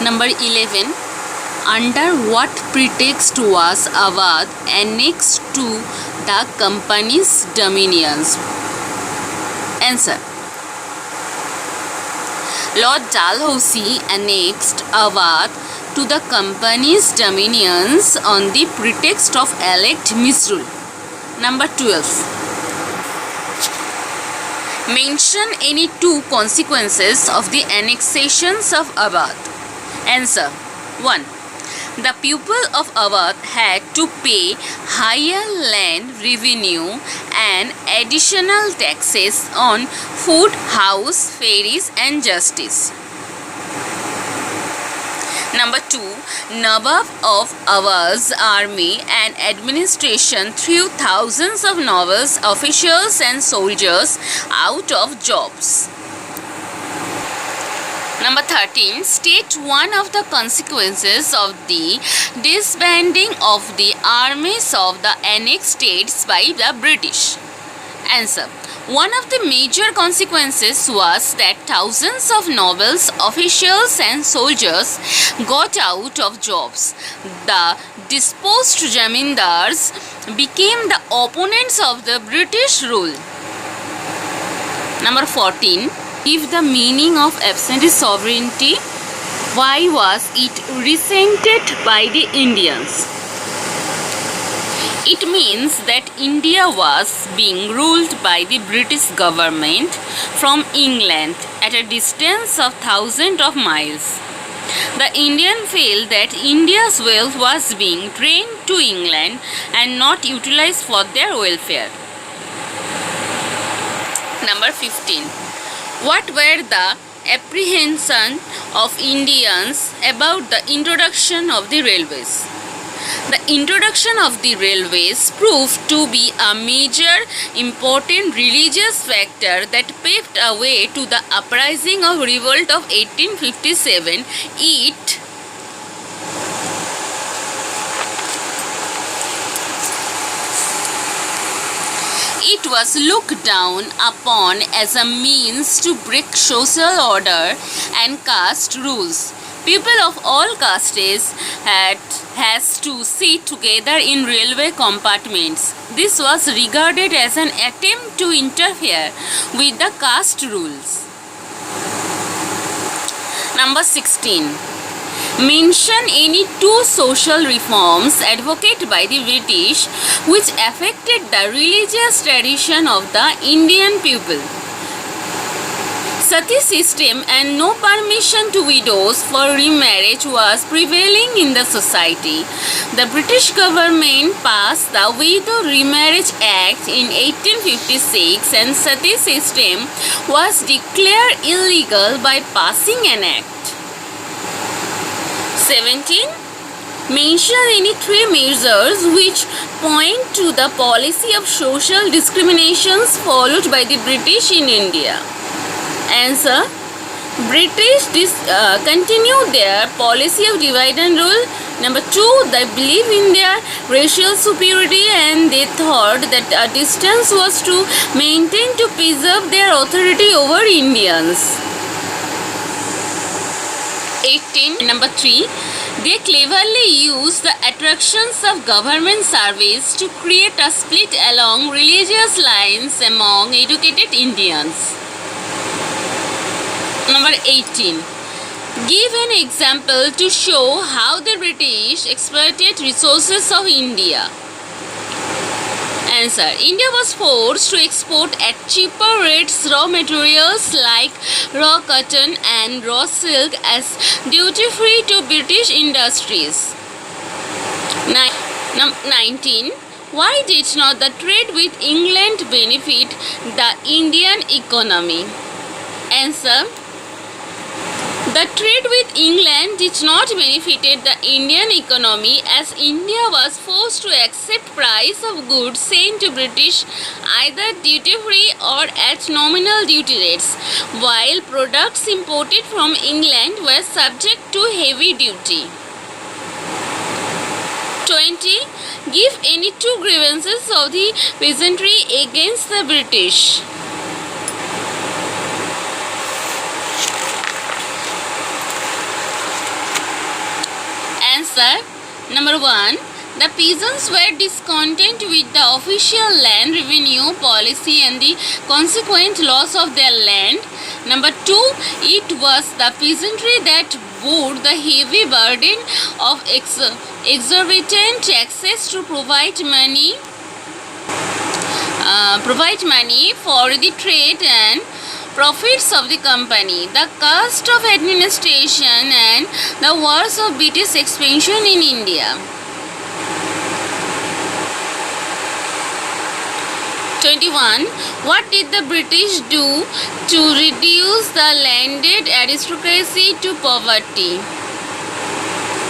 Number 11. Under what pretext was Awadh annexed to the company's dominions? Answer. Lord Dalhousie annexed Awadh to the company's dominions on the pretext of elect misrule. Number 12. Mention any two consequences of the annexations of Awadh. Answer. 1. The people of Awadh had to pay higher land revenue and additional taxes on food, house, ferries and justice. Number 2. Nawab of Awadh's army and administration threw thousands of nobles, officials and soldiers out of jobs. Number 13. State one of the consequences of the disbanding of the armies of the annexed states by the British. Answer. One of the major consequences was that thousands of nobles, officials and soldiers got out of jobs. The dispossessed zamindars became the opponents of the British rule. Number 14. Give the meaning of absentee sovereignty. Why was it resented by the Indians? It means that India was being ruled by the British government from England at a distance of thousands of miles. The Indian felt that India's wealth was being drained to England and not utilized for their welfare. Number 15. What were the apprehensions of Indians about the introduction of the railways? The introduction of the railways proved to be a major important religious factor that paved a way to the uprising of revolt of 1857. It was looked down upon as a means to break social order and caste rules. People of all castes has to sit together in railway compartments. This was regarded as an attempt to interfere with the caste rules. Number 16. Mention any two social reforms advocated by the British which affected the religious tradition of the Indian people. Sati system and no permission to widows for remarriage was prevailing in the society. The British government passed the Widow Remarriage Act in 1856 and Sati system was declared illegal by passing an act. 17. Mention any three measures which point to the policy of social discriminations followed by the British in India. Answer. British continued their policy of divide and rule. Number 2. They believe in their racial superiority and they thought that a distance was to maintain to preserve their authority over Indians. 18. Number 3. They cleverly used the attractions of government service to create a split along religious lines among educated Indians. Number 18. Give an example to show how the British exploited resources of India. Answer. India was forced to export at cheaper rates raw materials like raw cotton and raw silk as duty-free to British industries. 19. Why did not the trade with England benefit the Indian economy? Answer. The trade with England did not benefit the Indian economy as India was forced to accept price of goods sent to British either duty-free or at nominal duty rates, while products imported from England were subject to heavy duty. 20. Give any two grievances of the peasantry against the British. answer. Number 1. The peasants were discontent with the official land revenue policy and the consequent loss of their land. Number 2. It was the peasantry that bore the heavy burden of exorbitant taxes to provide money for the trade and profits of the company, the cost of administration, and the wars of British expansion in India. 21. What did the British do to reduce the landed aristocracy to poverty?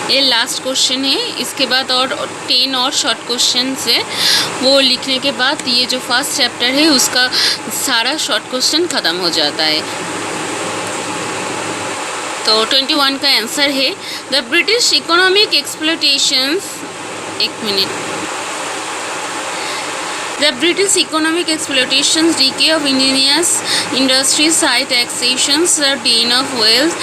ये last question है. इसके बाद और 10 और short question है. वो लिखने के बाद ये जो फर्स्ट चैप्टर है उसका सारा शॉर्ट क्वेश्चन ख़त्म हो जाता है. तो 21 का आंसर है द ब्रिटिश इकोनॉमिक एक्सप्लोटेशंस. एक मिनट. The British economic exploitations, decay of indigenous industries, high taxations, the gain of wealth,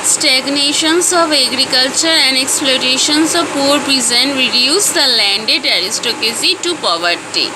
stagnations of agriculture, and exploitations of poor peasants reduced the landed aristocracy to poverty.